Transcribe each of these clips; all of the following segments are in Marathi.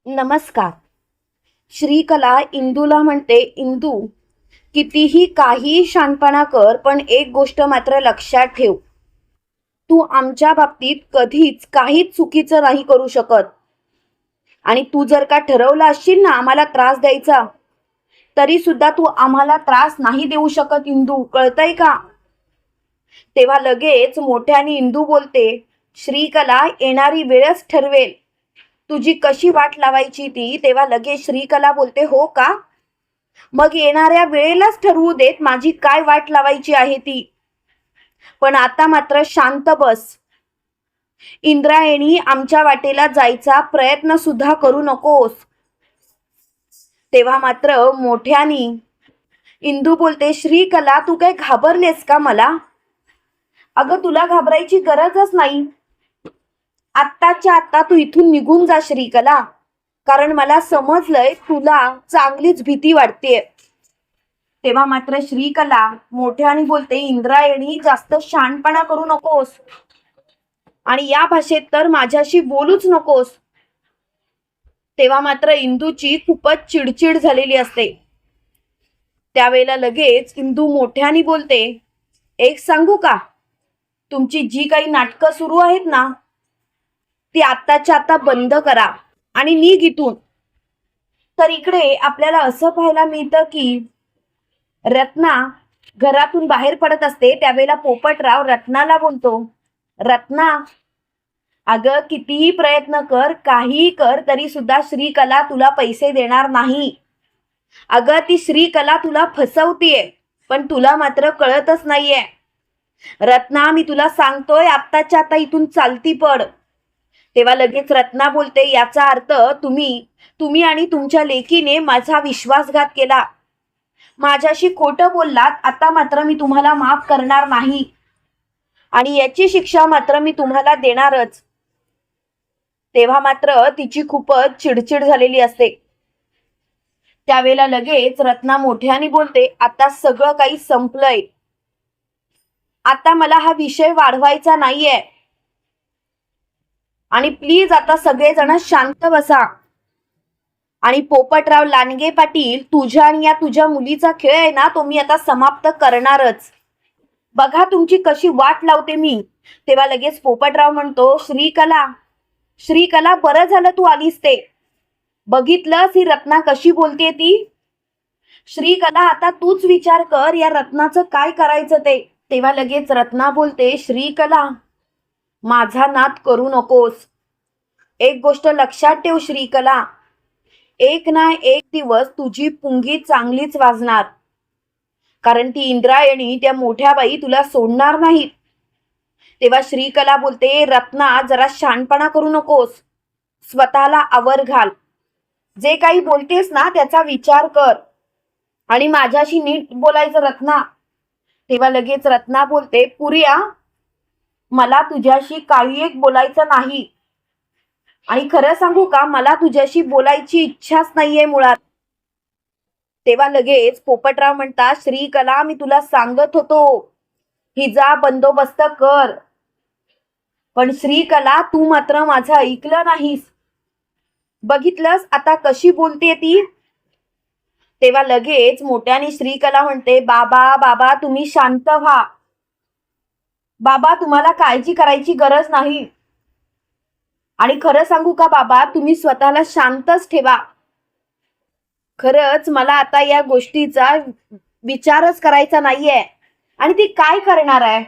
नमस्कार. श्रीकला इंदूला म्हणते, इंदू, कितीही काही शहाणपणा कर, पण एक गोष्ट मात्र लक्षात ठेव. तू आमच्या बाबतीत कधीच काहीच चुकीचं नाही करू शकत. आणि तू जर का ठरवलं असशील ना आम्हाला त्रास द्यायचा, तरी सुद्धा तू आम्हाला त्रास नाही देऊ शकत इंदू, कळतंय का? तेव्हा लगेच मोठ्याने इंदू बोलते, श्रीकला येणारी वेळच ठरवेल तुझी कशी वाट लावायची ती. तेव्हा लगेच श्रीकला बोलते, हो का? मग येणाऱ्या वेळेलाच ठरवू देत माझी काय वाट लावायची आहे ती. पण आता मात्र शांत बस. इंद्रायणी आमच्या वाटेला जायचा प्रयत्न सुद्धा करू नकोस. तेव्हा मात्र मोठ्यानी इंदू बोलते, श्रीकला तू काय घाबरलेस का मला? अगं तुला घाबरायची गरजच नाही. आत्ताच्या आत्ता तू इथून निघून जा श्रीकला, कारण मला समजलंय तुला चांगलीच भीती वाटतेय. तेव्हा मात्र श्रीकला मोठ्याने बोलते, इंद्रायणी जास्त शहाणपणा करू नकोस आणि या भाषेत तर माझ्याशी बोलूच नकोस. तेव्हा मात्र इंदूची खूपच चिडचिड झालेली असते. त्यावेळेला लगेच इंदू मोठ्याने बोलते, एक सांगू का? तुमची जी काही नाटकं सुरू आहेत ना ती आत्ताच्या आता बंद करा आणि निघ इथून. तर इकडे आपल्याला असं पाहायला मिळतं की रत्ना घरातून बाहेर पडत असते. त्यावेळेला पोपटराव रत्नाला बोलतो, रत्ना, अगं कितीही प्रयत्न कर, काहीही कर, तरी सुद्धा श्रीकला तुला पैसे देणार नाही. अगं ती श्रीकला तुला फसवतीये, पण तुला मात्र कळतच नाहीये. रत्ना, मी तुला सांगतोय आत्ताच्या आता इथून चालती पड. तेव्हा लगेच रत्ना बोलते, याचा अर्थ तुम्ही आणि तुमच्या लेकीने माझा विश्वासघात केला, माझ्याशी खोटं बोललात. आता मात्र मी तुम्हाला माफ करणार नाही आणि याची शिक्षा मात्र मी तुम्हाला देणारच. तेव्हा मात्र तिची खूपच चिडचिड झालेली असते. त्यावेळेला लगेच रत्ना मोठ्याने बोलते, आता सगळं काही संपलंय. आता मला हा विषय वाढवायचा नाहीये आणि प्लीज आता सगळेजण शांत बसा. आणि पोपटराव लांडगे पाटील, तुझ्या आणि या तुझ्या मुलीचा खेळ आहे ना तो मी आता समाप्त करणारच. बघा तुमची कशी वाट लावते मी. तेव्हा लगेच पोपटराव म्हणतो, श्रीकला, श्रीकला, बरं झालं तू आलीस. ते बघितलंस ही रत्ना कशी बोलते ती. श्रीकला, आता तूच विचार कर या रत्नाचं काय करायचं ते. तेव्हा लगेच रत्ना बोलते, श्रीकला, माझा नाद करू नकोस. एक गोष्ट लक्षात ठेव श्रीकला, एक ना एक दिवस तुझी पुंगी चांगलीच वाजणार, कारण ती इंद्रायणी त्या मोठ्या बाई तुला सोडणार नाहीत. तेव्हा श्रीकला बोलते, रत्ना, जरा शहाणपणा करू नकोस, स्वतःला आवर घाल. जे काही बोलतेस ना त्याचा विचार कर आणि माझ्याशी नीट बोलायचं रत्ना. तेव्हा लगेच रत्ना बोलते, पुरिया, मला तुझ्याशी काही एक बोलायचं नाही आणि खरं सांगू का, मला तुझ्याशी बोलायची इच्छाच नाहीये मुळात. तेव्हा लगेच पोपटराव म्हणतात, श्रीकला, मी तुला सांगत होतो हिचा बंदोबस्त कर, पण श्रीकला तू मात्र माझं ऐकलं नाहीस. बघितलंस आता कशी बोलते ती. तेव्हा लगेच मोठ्याने श्रीकला म्हणते, बाबा, बाबा, तुम्ही शांत व्हा. बाबा, तुम्हाला काळजी करायची गरज नाही. आणि खरं सांगू का बाबा, तुम्ही स्वतःला शांतच ठेवा. खरंच मला आता या गोष्टीचा विचारच करायचा नाहीये आणि ती काय करणार आहे.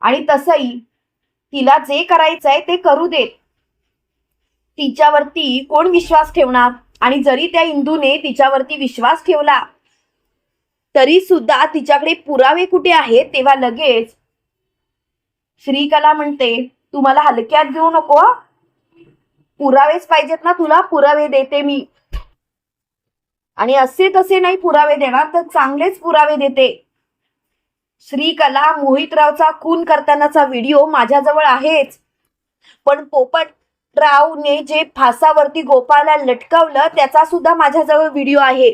आणि तसंही तिला जे करायचंय ते करू देत. तिच्यावरती कोण विश्वास ठेवणार. आणि जरी त्या इंदूने तिच्यावरती विश्वास ठेवला तरी सुद्धा तिच्याकडे पुरावे कुठे आहेत. तेव्हा लगेच श्रीकला म्हणते, तुम्हाला हलक्यात घेऊ नको. पुरावेच पाहिजेत ना तुला, पुरावे देते मी. आणि असे तसे नाही पुरावे देणार, तर चांगलेच पुरावे देते. श्रीकला, मोहितरावचा खून करतानाचा व्हिडिओ माझ्याजवळ आहेच, पण पोपटरावने जे फासावरती गोपाळला लटकवलं त्याचा सुद्धा माझ्याजवळ व्हिडिओ आहे.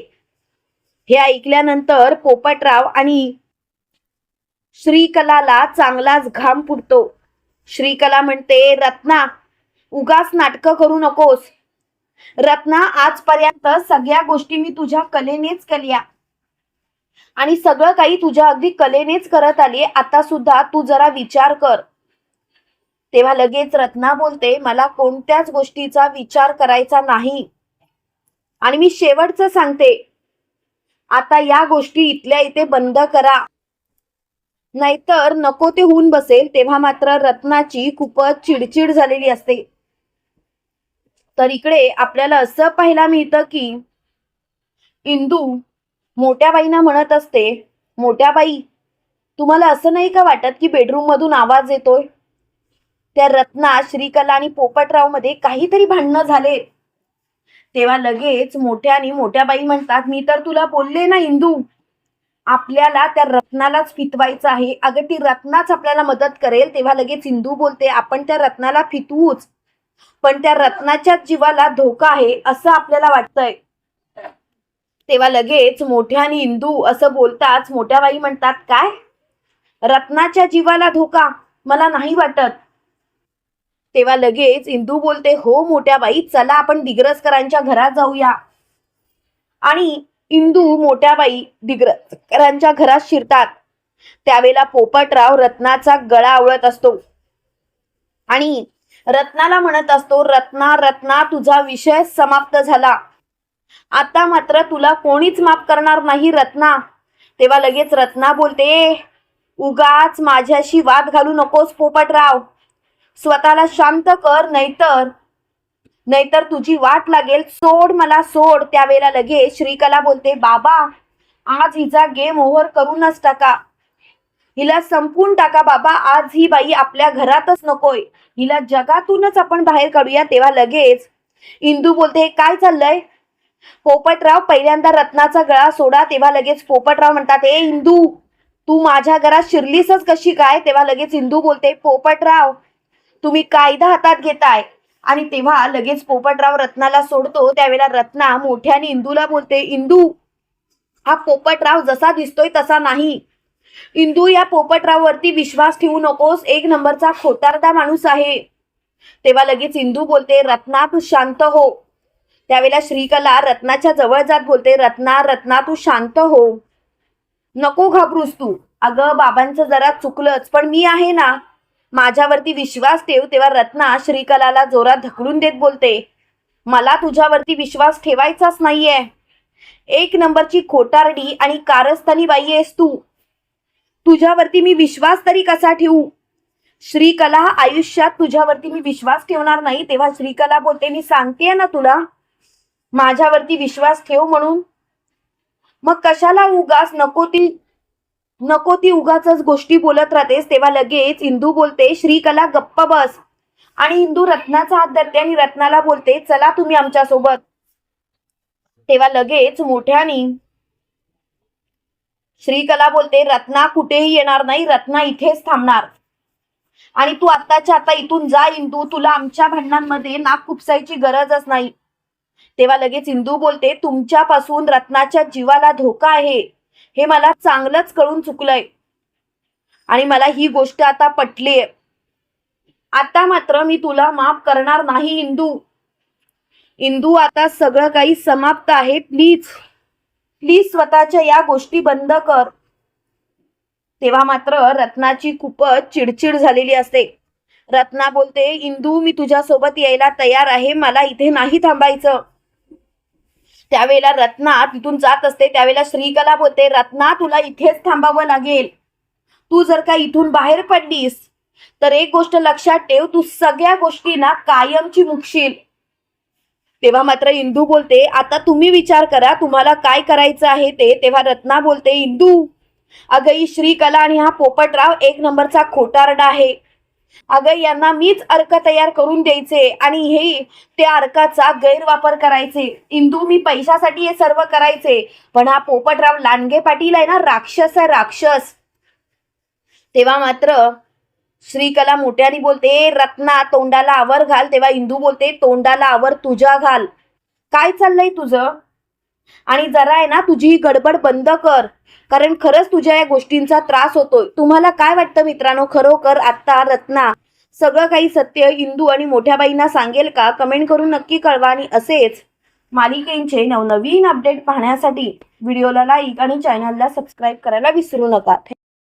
हे ऐकल्यानंतर पोपटराव आणि श्रीकलाला चांगलाच घाम फुटतो. श्रीकला म्हणते, रत्ना, उगाच नाटकं करू नकोस. रत्ना, आजपर्यंत सगळ्या गोष्टी मी तुझ्या कलेनेच केल्या आणि सगळं काही तुझ्या अगदी कलेनेच करत आली. आता सुद्धा तू जरा विचार कर. तेव्हा लगेच रत्ना बोलते, मला कोणत्याच गोष्टीचा विचार करायचा नाही. आणि मी शेवटचं सांगते, आता या गोष्टी इथल्या इथे बंद करा, नाहीतर नको ते होऊन बसेल. तेव्हा मात्र रत्नाची खूपच चिडचिड झालेली असते. तर इकडे आपल्याला असं पाहायला मिळतं की इंदू मोठ्या बाईंना म्हणत असते, मोठ्या बाई, तुम्हाला असं नाही का वाटत की बेडरूम मधून आवाज येतोय? त्या रत्ना, श्रीकला आणि पोपटराव मध्ये काहीतरी भांडणं झाले. तेव्हा लगेच मोठ्या बाई म्हणतात, मी तर तुला बोलले ना इंदू, आपल्याला त्या रत्नालाच फितवायचं आहे. अगं ती रत्नाच आपल्याला मदत करेल. तेव्हा लगेच इंदू बोलते, आपण त्या रत्नाला फितवूच, पण त्या रत्नाच्या जीवाला धोका आहे असं आपल्याला वाटतंय. तेव्हा लगेच मोठ्याने इंदू असं बोलताच मोठ्या बाई म्हणतात, काय रत्नाच्या जीवाला धोका? मला नाही वाटत. तेव्हा लगेच इंदू बोलते, हो मोठ्या बाई, चला आपण दिग्रसकरांच्या घरात जाऊया. आणि इंदू मोठ्या बाई दिग्रसकरांच्या घरात शिरतात. त्यावेळेला पोपटराव रत्नाचा गळा आवळत असतो आणि रत्नाला म्हणत असतो, रत्ना रत्ना, तुझा विषय समाप्त झाला. आता मात्र तुला कोणीच माफ करणार नाही रत्ना. तेव्हा लगेच रत्ना बोलते, उगाच माझ्याशी वाद घालू नकोस पोपटराव, स्वतःला शांत कर, नाहीतर तुझी वाट लागेल. सोड मला, सोड. त्यावेळेला लगेच श्रीकला बोलते, बाबा, आज हिचा गेम ओव्हर करूनच टाका, हिला संपून टाका बाबा. आज ही बाई आपल्या घरातच नकोय, हिला जगातूनच आपण बाहेर काढूया. तेव्हा लगेच इंदू बोलते, काय चाललंय? पोपटराव, पहिल्यांदा रत्नाचा गळा सोडा. तेव्हा लगेच पोपटराव म्हणतात, ए इंदू, तू माझ्या घरात शिरलीसच कशी काय? तेव्हा लगेच इंदू बोलते, पोपटराव, तुम्ही कायदा हातात घेताय. आणि तेव्हा लगेच पोपटराव रत्नाला सोडतो. त्यावेळेला रत्ना मोठ्याने इंदूला बोलते, इंदू, हा पोपटराव जसा दिसतोय तसा नाही. इंदू, या पोपटराववरती विश्वास ठेवू नकोस, एक नंबरचा खोटारडा माणूस आहे. तेव्हा लगेच इंदू बोलते, रत्ना तू शांत हो. त्यावेळेला श्रीकला रत्नाच्या जवळ जात बोलते, रत्ना रत्ना, तू शांत हो, नको घाबरूस तू. अगं बाबांचं जरा चुकलंच, पण मी आहे ना, माझ्यावरती विश्वास ठेव. तेव्हा रत्ना श्रीकलाला जोरात ढकलून देत बोलते, मला तुझ्यावरती विश्वास ठेवायचाच नाहीये. एक नंबरची खोटारडी आणि कारस्थानी बाई आहेस तू, तुझ्यावरती मी विश्वास तरी कसा ठेवू? श्रीकला, आयुष्यात तुझ्यावरती मी विश्वास ठेवणार नाही. तेव्हा श्रीकला बोलते, मी सांगतेय ना तुला, माझ्यावरती विश्वास ठेव म्हणून. मग कशाला उगाच नको ती उगाचच गोष्टी बोलत राहतेस. तेव्हा लगेच इंदू बोलते, श्रीकला गप्प बस. आणि इंदू रत्नाचा हात धरते आणि रत्नाला बोलते, चला तुम्ही आमच्या सोबत. तेव्हा लगेच मोठ्याने श्रीकला बोलते, रत्ना कुठेही येणार नाही, रत्ना इथेच थांबणार. आणि तू आत्ताच्या आता इथून जा इंदू, तुला आमच्या भांडणांमध्ये नाक खुपसायची गरजच नाही. तेव्हा लगेच इंदू बोलते, तुमच्यापासून रत्नाच्या जीवाला धोका आहे हे मला चांगलंच कळून चुकलंय आणि मला ही गोष्ट आता पटलीये. आता मात्र मी तुला माफ करणार नाही इंदू. इंदू, आता सगळं काही समाप्त आहे. प्लीज प्लीज स्वतःच्या या गोष्टी बंद कर. तेव्हा मात्र रत्नाची खूपच चिडचिड झालेली असते. रत्ना बोलते, इंदू, मी तुझ्यासोबत यायला तयार आहे, मला इथे नाही थांबायचं. त्यावेळेला रत्ना तिथून जात असते. त्यावेळेला श्रीकला बोलते, रत्ना, तुला इथेच थांबावं लागेल. तू जर का इथून बाहेर पडलीस तर एक गोष्ट लक्षात ठेव, तू सगळ्या गोष्टींना कायमची मुकशील. तेव्हा मात्र इंदू बोलते, आता तुम्ही विचार करा तुम्हाला काय करायचं आहे ते. तेव्हा रत्ना बोलते, इंदू, अगं ही श्रीकला आणि हा पोपटराव एक नंबरचा खोटारडा आहे. अगं यांना मीच अर्क तयार करून द्यायचे आणि हे त्या अर्काचा गैरवापर करायचे. इंदू, मी पैशासाठी हे सर्व करायचे, पण हा पोपटराव लांडगे पाटील आहे ना, राक्षस आहे, राक्षस. तेव्हा मात्र श्रीकला मोठ्याने बोलते, रत्ना तोंडाला आवर घाल. तेव्हा इंदू बोलते, तोंडाला आवर तुझ्या घाल. काय चाललंय तुझं? आणि जरा आहे ना तुझी गडबड बंद कर, कारण खरंच तुझ्या या गोष्टींचा त्रास होतोय. तुम्हाला काय वाटतं मित्रांनो, खरोखर आता रत्ना सगळं काही सत्य इंदू आणि मोठ्या बाईंना सांगेल का? कमेंट करून नक्की कळवा. आणि असेच मालिकेचे नवनवीन अपडेट पाहण्यासाठी व्हिडिओला लाईक आणि चॅनलला सबस्क्राईब करायला विसरू नका.